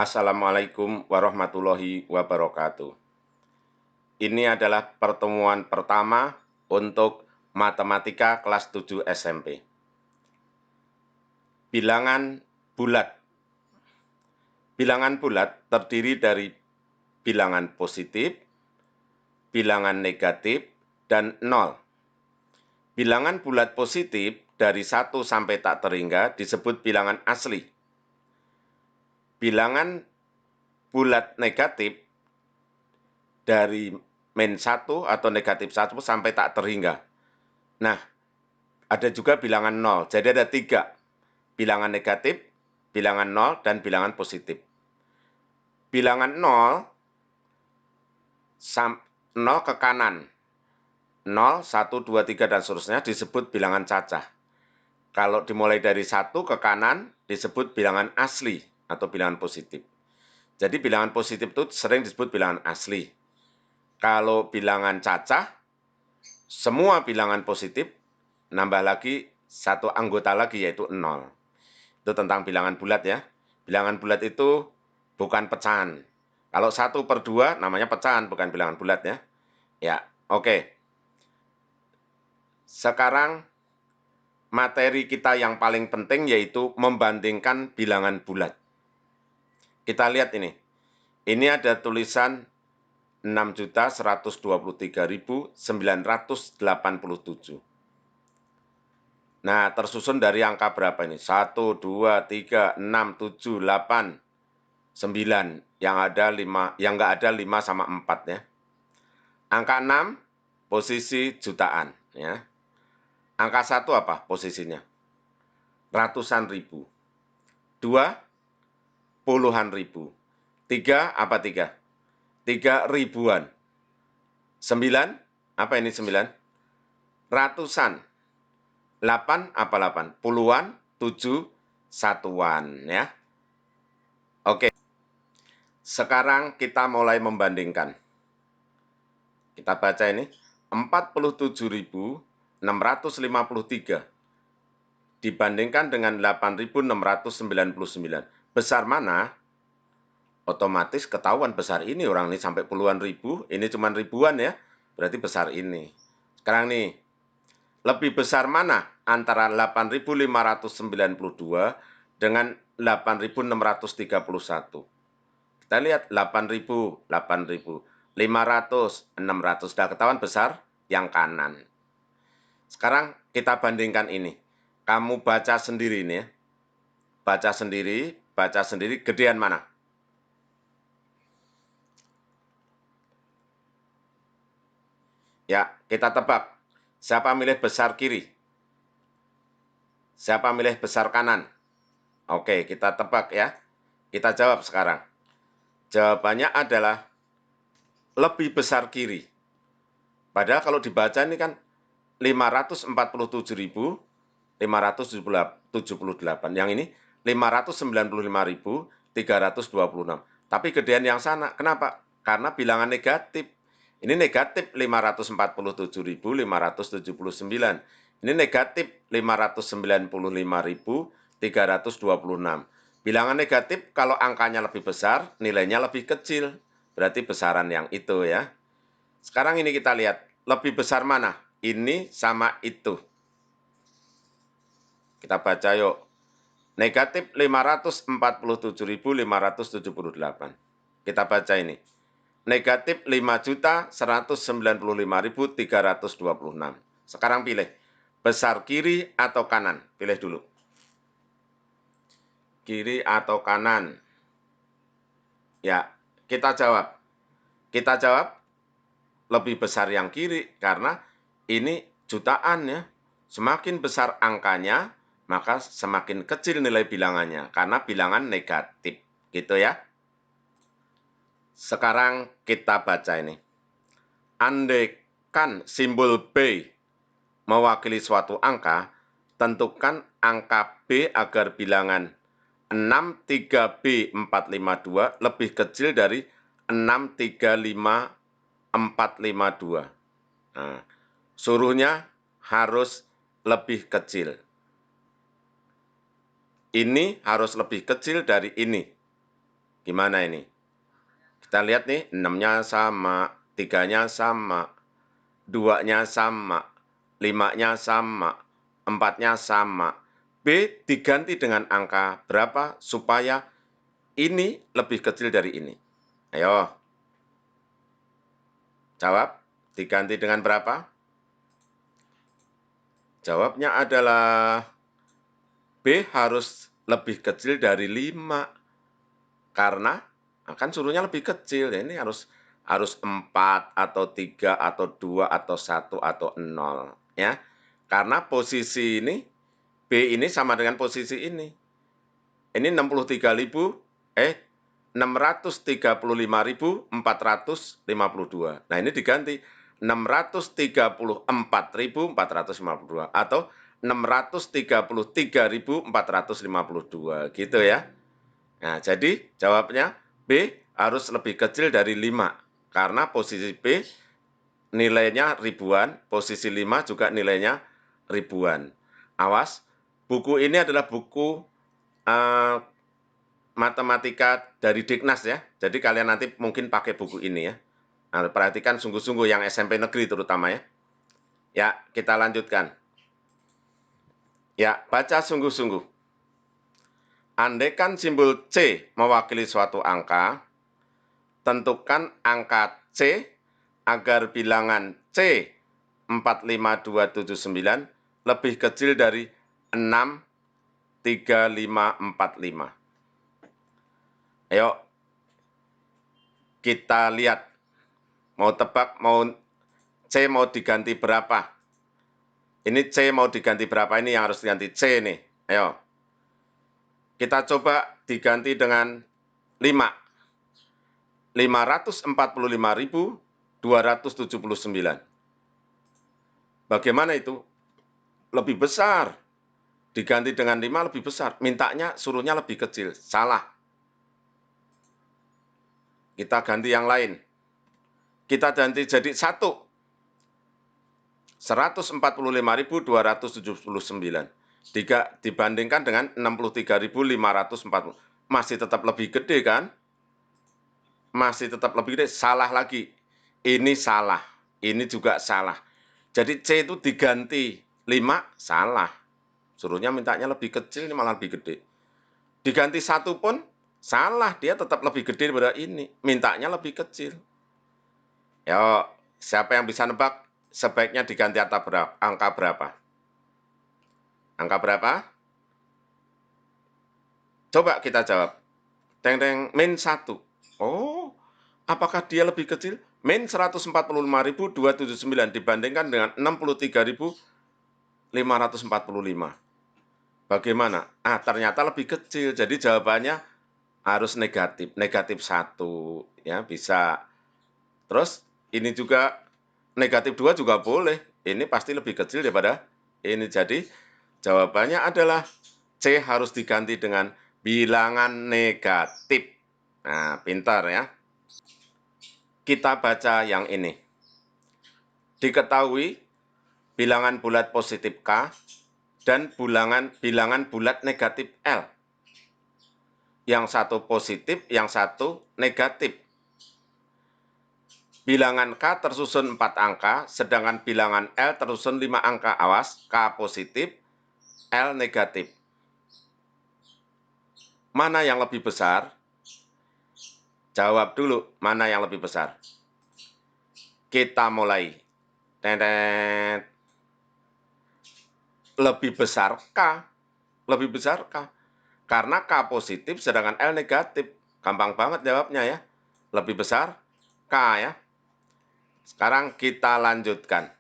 Assalamualaikum warahmatullahi wabarakatuh. Ini adalah pertemuan pertama untuk matematika kelas 7 SMP. Bilangan bulat. Bilangan bulat terdiri dari bilangan positif, bilangan negatif, dan 0. Bilangan bulat positif dari 1 sampai tak terhingga disebut bilangan asli. Bilangan bulat negatif dari min 1 atau negatif 1 sampai tak terhingga. Nah, ada juga bilangan 0. Jadi ada 3. Bilangan negatif, bilangan 0, dan bilangan positif. Bilangan 0, 0 ke kanan. 0, 1, 2, 3, dan seterusnya disebut bilangan cacah. Kalau dimulai dari 1 ke kanan disebut bilangan asli atau bilangan positif. Jadi bilangan positif itu sering disebut bilangan asli. Kalau bilangan cacah, semua bilangan positif nambah lagi satu anggota lagi yaitu 0. Itu tentang bilangan bulat ya. Bilangan bulat itu bukan pecahan. Kalau 1/2 namanya pecahan, bukan bilangan bulat ya. Ya, oke. Sekarang materi kita yang paling penting yaitu membandingkan bilangan bulat. Kita lihat ini. Ini ada tulisan 6.123.987. Nah, tersusun dari angka berapa ini? 1, 2, 3, 6, 7, 8, 9. Yang ada 5, yang nggak ada 5 sama 4 ya. Angka 6, posisi jutaan. Ya. Angka 1 apa posisinya? Ratusan ribu. 2, puluhan ribu. 3, apa 3? 3 ribuan. 9, apa ini 9? Ratusan. 8, apa 8? Puluhan. 7, satuan. Ya. Oke. Sekarang kita mulai membandingkan. Kita baca ini. 47.653 dibandingkan dengan 8.699. Besar mana? Otomatis ketahuan besar ini, orang ini sampai puluhan ribu, ini cuma ribuan ya, berarti besar ini. Sekarang nih, lebih besar mana antara 8.592 dengan 8.631? Kita lihat 8.000, 8.000, 500, 600. Sudah ketahuan besar yang kanan. Sekarang kita bandingkan ini. Kamu baca sendiri ini ya. Baca sendiri, gedean mana? Ya, kita tebak. Siapa milih besar kiri? Siapa milih besar kanan? Oke, kita tebak ya. Kita jawab sekarang. Jawabannya adalah lebih besar kiri. Padahal kalau dibaca ini kan 547.578. Yang ini 595.326. Tapi gedean yang sana. Kenapa? Karena bilangan negatif. Ini negatif 547.579. Ini negatif 595.326. Bilangan negatif kalau angkanya lebih besar, nilainya lebih kecil. Berarti besaran yang itu ya. Sekarang ini kita lihat, lebih besar mana? Ini sama itu. Kita baca yuk. Negatif 547.578. Kita baca ini. Negatif 5.195.326. Sekarang pilih. Besar kiri atau kanan? Pilih dulu. Kiri atau kanan? Ya, kita jawab. Kita jawab lebih besar yang kiri karena ini jutaan ya. Semakin besar angkanya, maka semakin kecil nilai bilangannya karena bilangan negatif. Gitu ya. Sekarang kita baca ini. Andaikan simbol B mewakili suatu angka, tentukan angka B agar bilangan 63B452 lebih kecil dari 635452. Nah, suruhnya harus lebih kecil. Ini harus lebih kecil dari ini. Gimana ini? Kita lihat nih, 6-nya sama, 3-nya sama, 2-nya sama, 5-nya sama, 4-nya sama. B diganti dengan angka berapa supaya ini lebih kecil dari ini? Ayo, jawab. Diganti dengan berapa? Jawabnya adalah B harus lebih kecil dari 5. Karena kan suruhnya lebih kecil. Ya, ini harus 4 atau 3 atau 2 atau 1 atau 0. Ya. Karena posisi ini, B ini sama dengan posisi ini. Ini 635.452. Nah, ini diganti 634.452 atau 633.452 gitu ya. Nah, jadi jawabnya B harus lebih kecil dari 5 karena posisi B nilainya ribuan, posisi 5 juga nilainya ribuan. Awas, buku ini adalah buku matematika dari Dignas ya. Jadi kalian nanti mungkin pakai buku ini ya. Nah, perhatikan sungguh-sungguh yang SMP negeri terutama ya. Ya, kita lanjutkan. Ya, baca sungguh-sungguh. Andaikan simbol C mewakili suatu angka, tentukan angka C agar bilangan C 45279 lebih kecil dari 63545. Ayo, kita lihat. Mau tebak, C mau diganti berapa? Ini C mau diganti berapa? Ini yang harus diganti C nih. Ayo. Kita coba diganti dengan 5. 545.279. Bagaimana itu? Lebih besar. Diganti dengan 5 lebih besar. Mintanya suruhnya lebih kecil. Salah. Kita ganti yang lain. Kita ganti jadi 1. 145.279. Dibandingkan dengan 63.540. Masih tetap lebih gede kan? Masih tetap lebih gede. Salah lagi. Ini salah. Ini juga salah. Jadi C itu diganti 5, salah. Suruhnya mintanya lebih kecil, ini malah lebih gede. Diganti 1 pun salah. Dia tetap lebih gede daripada ini. Mintanya lebih kecil. Yo, siapa yang bisa nebak? Sebaiknya diganti angka berapa? Angka berapa? Coba kita jawab. Min 1. Oh, apakah dia lebih kecil? Min 145.279 dibandingkan dengan 63.545. Bagaimana? Ternyata lebih kecil. Jadi jawabannya harus negatif. Negatif 1. Ya, bisa. Terus ini juga negatif 2 juga boleh. Ini pasti lebih kecil daripada ini. Jadi jawabannya adalah C harus diganti dengan bilangan negatif. Nah, pintar ya. Kita baca yang ini. Diketahui bilangan bulat positif K dan bilangan bulat negatif L. Yang satu positif, yang satu negatif. Bilangan K tersusun 4 angka, sedangkan bilangan L tersusun 5 angka. Awas, K positif, L negatif. Mana yang lebih besar? Jawab dulu, mana yang lebih besar? Kita mulai. Tenet. Lebih besar K. Lebih besar K. Karena K positif sedangkan L negatif. Gampang banget jawabnya ya. Lebih besar K ya. Sekarang kita lanjutkan.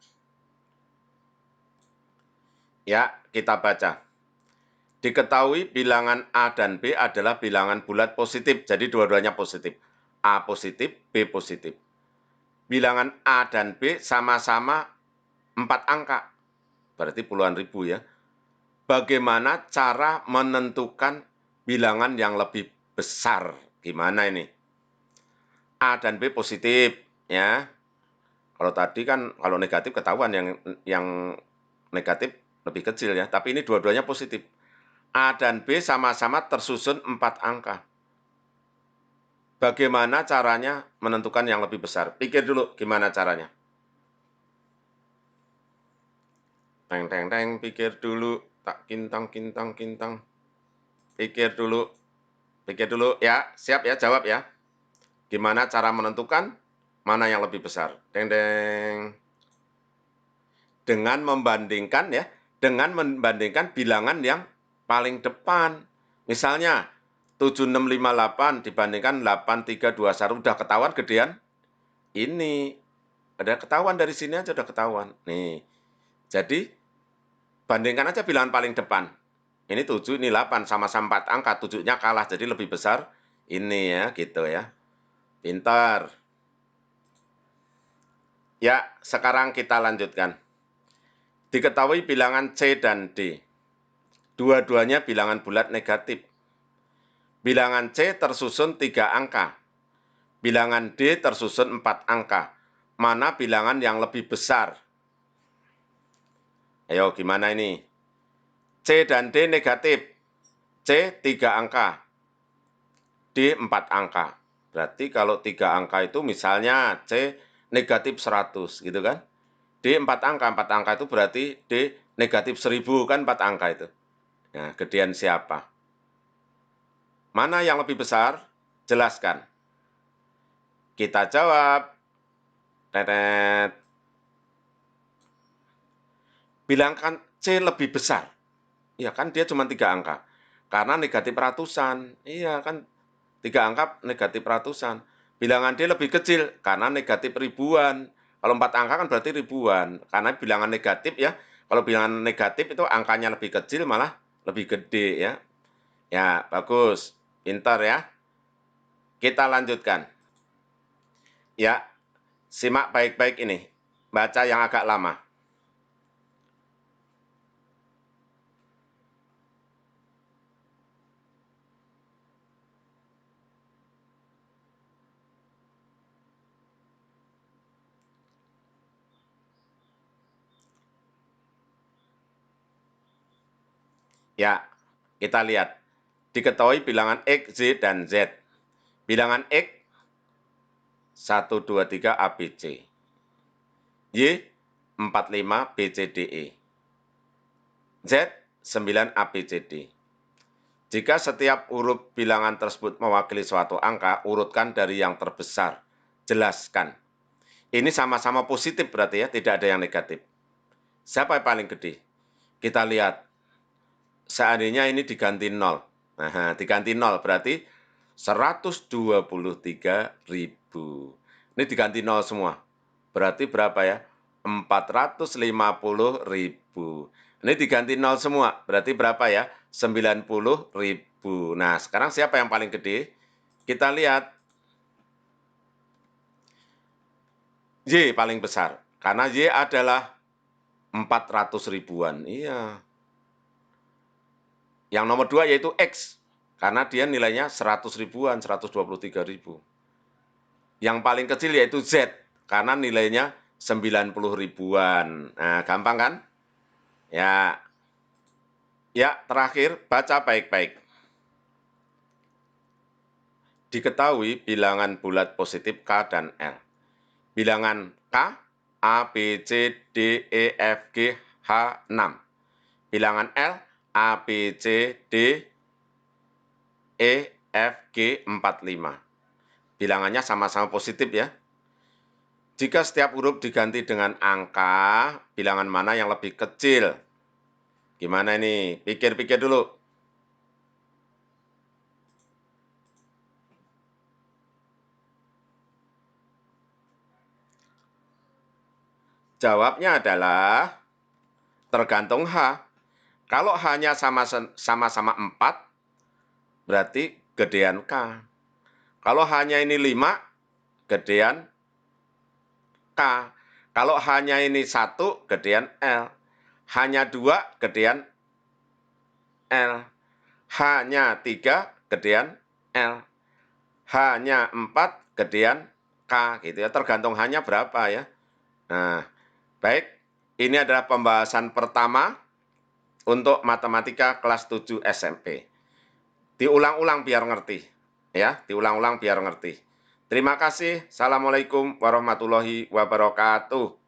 Ya, kita baca. Diketahui bilangan A dan B adalah bilangan bulat positif, jadi dua-duanya positif. A positif, B positif. Bilangan A dan B sama-sama 4 angka, berarti puluhan ribu ya. Bagaimana cara menentukan bilangan yang lebih besar? Gimana ini? A dan B positif, ya. Kalau tadi kan, kalau negatif ketahuan yang negatif lebih kecil ya, tapi ini dua-duanya positif. A dan B sama-sama tersusun 4 angka. Bagaimana caranya menentukan yang lebih besar? Pikir dulu gimana caranya. Teng, teng, teng, pikir dulu. Tak kintang, kintang, kintang. Pikir dulu. Pikir dulu ya, siap ya, jawab ya. Gimana cara menentukan mana yang lebih besar? Teng, teng. Dengan membandingkan bilangan yang paling depan. Misalnya 7658 dibandingkan 8321 udah ketahuan gedean ini. Ada ketahuan dari sini aja udah ketahuan. Nih. Jadi bandingkan aja bilangan paling depan. Ini 7, ini 8, sama-sama 4 angka, 7-nya kalah, jadi lebih besar ini ya, gitu ya. Pintar. Ya, sekarang kita lanjutkan. Diketahui bilangan C dan D. Dua-duanya bilangan bulat negatif. Bilangan C tersusun 3 angka. Bilangan D tersusun 4 angka. Mana bilangan yang lebih besar? Ayo, gimana ini? C dan D negatif. C 3 angka. D 4 angka. Berarti kalau 3 angka itu misalnya C negatif 100 gitu kan. D 4 angka itu berarti D negatif 1000 kan 4 angka itu. Nah, gedean siapa? Mana yang lebih besar? Jelaskan. Kita jawab. Tetet. Bilangkan C lebih besar. Iya kan dia cuma 3 angka. Karena negatif ratusan. Iya kan 3 angka negatif ratusan. Bilangan D lebih kecil karena negatif ribuan. Kalau 4 angka kan berarti ribuan. Karena bilangan negatif ya. Kalau bilangan negatif itu angkanya lebih kecil malah lebih gede ya. Ya, bagus. Pintar ya. Kita lanjutkan. Ya, simak baik-baik ini. Baca yang agak lama. Ya, kita lihat. Diketahui bilangan X, Z, dan Z. Bilangan X 1, 2, 3 ABC. Y 45 BCDE. Z 9 ABCD. Jika setiap huruf bilangan tersebut mewakili suatu angka, urutkan dari yang terbesar. Jelaskan. Ini sama-sama positif berarti ya, tidak ada yang negatif. Siapa yang paling gede? Kita lihat. Seandainya ini diganti 0. Nah, diganti 0 berarti 123.000. Ini diganti 0 semua. Berarti berapa ya? 450.000. Ini diganti 0 semua. Berarti berapa ya? 90.000. Nah, sekarang siapa yang paling gede? Kita lihat. Y paling besar. Karena Y adalah 400 ribuan. Iya. Yang nomor 2 yaitu X. Karena dia nilainya 100 ribuan, 123.000. Yang paling kecil yaitu Z. Karena nilainya 90 ribuan. Nah, gampang kan? Ya. Ya, terakhir, baca baik-baik. Diketahui bilangan bulat positif K dan L. Bilangan K, A, B, C, D, E, F, G, H, 6. Bilangan L, A, B, C, D, E, F, G, 45. Bilangannya sama-sama positif ya. Jika setiap huruf diganti dengan angka, bilangan mana yang lebih kecil? Gimana ini? Pikir-pikir dulu. Jawabnya adalah tergantung H. Kalau hanya sama-sama 4, berarti gedean K. Kalau hanya ini 5, gedean K. Kalau hanya ini 1, gedean L. Hanya 2, gedean L. Hanya 3, gedean L. Hanya 4, gedean K. Gitu ya. Tergantung hanya berapa ya. Nah, baik. Ini adalah pembahasan pertama untuk matematika kelas 7 SMP. Diulang-ulang biar ngerti. Ya, diulang-ulang biar ngerti. Terima kasih. Assalamualaikum warahmatullahi wabarakatuh.